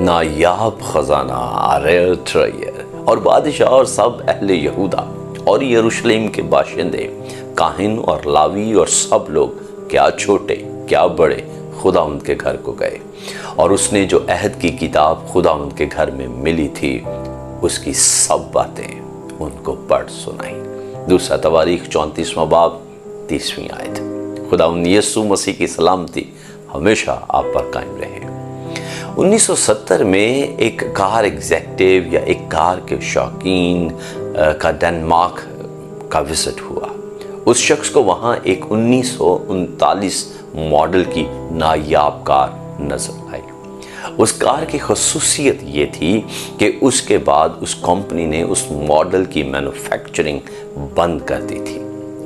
नायाब खजाना, रेयर ट्रेयर। और बादशाह और सब अहले यहूदा और यरूशलेम के बाशिंदे, काहिन और लावी और सब लोग, क्या छोटे क्या बड़े, खुदा उनके घर को गए। और उसने जो अहद की किताब खुदा उनके घर में मिली थी, उसकी सब बातें उनको पढ़ सुनाई। दूसरा तवारीख 34वां बाब 30वीं आयत। खुदा यीशु मसीह की सलामती हमेशा आप पर कायम रहे। 1970 में एक कार एग्जेक्टिव या एक कार के शौकीन का डेनमार्क का विजिट हुआ। उस शख्स को वहाँ एक 1939 मॉडल की नायाब कार नजर आई। उस कार की खसूसियत ये थी कि उसके बाद उस कंपनी ने उस मॉडल की मैन्युफैक्चरिंग बंद कर दी थी।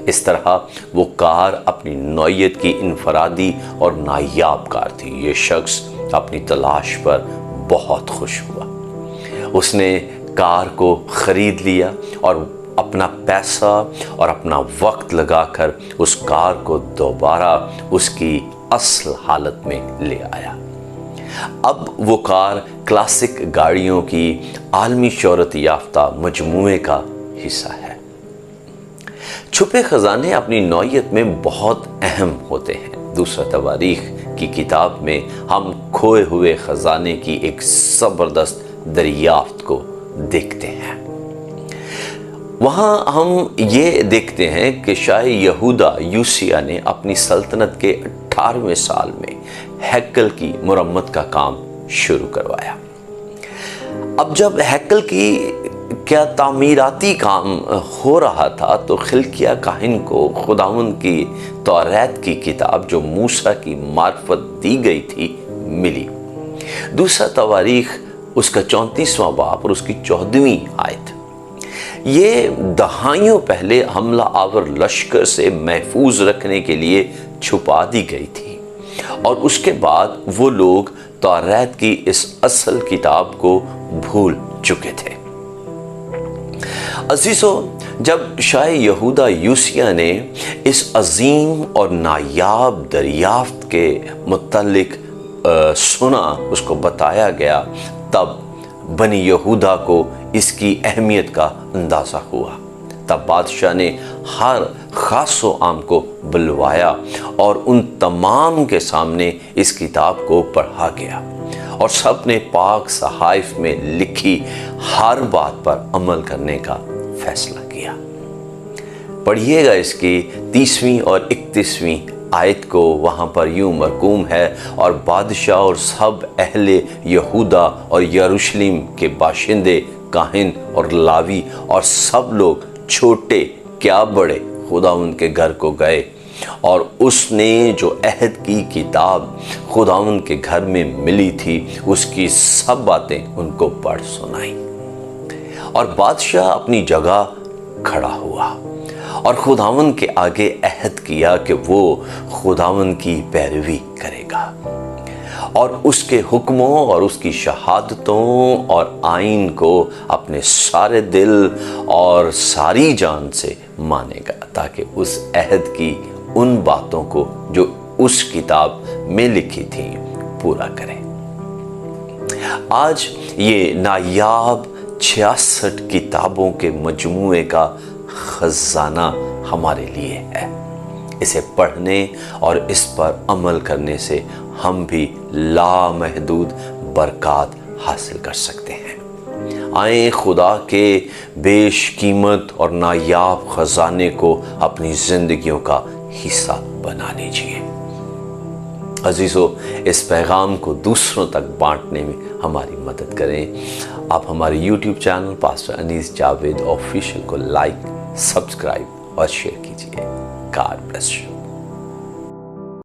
इस तरह वो कार अपनी नौयत की इनफरादी और नायाब कार थी। ये शख्स अपनी तलाश पर बहुत खुश हुआ। उसने कार को ख़रीद लिया और अपना पैसा और अपना वक्त लगाकर उस कार को दोबारा उसकी असल हालत में ले आया। अब वो कार क्लासिक गाड़ियों की आलमी शोहरत याफ्ता मजमूए का हिस्सा है। छुपे खजाने अपनी नौयत में बहुत अहम होते हैं। दूसरा तवारीख की किताब में हम खोए हुए खजाने की एक ज़बरदस्त दरियाफ्त को देखते हैं। वहाँ हम ये देखते हैं कि शाह यहूदा यूसिया ने अपनी सल्तनत के 18वें साल में हैकल की मुरम्मत का काम शुरू करवाया। अब जब हैकल की क्या तामीराती काम हो रहा था तो खिलकिया काहिन को खुदावंद की तौरात की किताब जो मूसा की मार्फत दी गई थी मिली। दूसरा तवारीख उसका 34वां बाब और उसकी 14वीं आयत। ये दहाइयों पहले हमला आवर लश्कर से महफूज रखने के लिए छुपा दी गई थी और उसके बाद वो लोग तौरात की इस असल किताब को भूल चुके थे। अजीजों, जब शाह यहूदा यूसिया ने इस अजीम और नायाब दरियाफ्त के मुतल्लिक सुना, उसको बताया गया, तब बनी यहूदा को इसकी अहमियत का अंदाज़ा हुआ। तब बादशाह ने हर खासो आम को बुलवाया और उन तमाम के सामने इस किताब को पढ़ा गया और सब ने पाक सहाइफ में लिखी हर बात पर अमल करने का फैसला किया। पढ़िएगा इसकी 30वीं और 31वीं आयत को। वहाँ पर यूं मरकूम है, और बादशाह और सब अहले यहूदा और यरूशलेम के बाशिंदे, काहिन और लावी और सब लोग, छोटे क्या बड़े, खुदा उनके घर को गए और उसने जो अहद की किताब खुदावंद के घर में मिली थी उसकी सब बातें उनको पढ़ सुनाई। और बादशाह अपनी जगह खड़ा हुआ और खुदावंद के आगे अहद किया कि वो खुदावंद की पैरवी करेगा और उसके हुक्मों और उसकी शहादतों और आइन को अपने सारे दिल और सारी जान से मानेगा, ताकि उस अहद की उन बातों को जो उस किताब में लिखी थी पूरा करें। आज ये नायाब 66 किताबों के मजमूए का खजाना हमारे लिए है। इसे पढ़ने और इस पर अमल करने से हम भी लामहदूद बरकत हासिल कर सकते हैं। आए खुदा के बेशकीमत और नायाब खजाने को अपनी ज़िंदगियों का हिस्सा बना लीजिए। अजीज़ों, इस पैगाम को दूसरों तक बांटने में हमारी मदद करें। आप हमारे YouTube channel pastor Anees Javed official को लाइक, सब्सक्राइब और शेयर कीजिए। God bless you.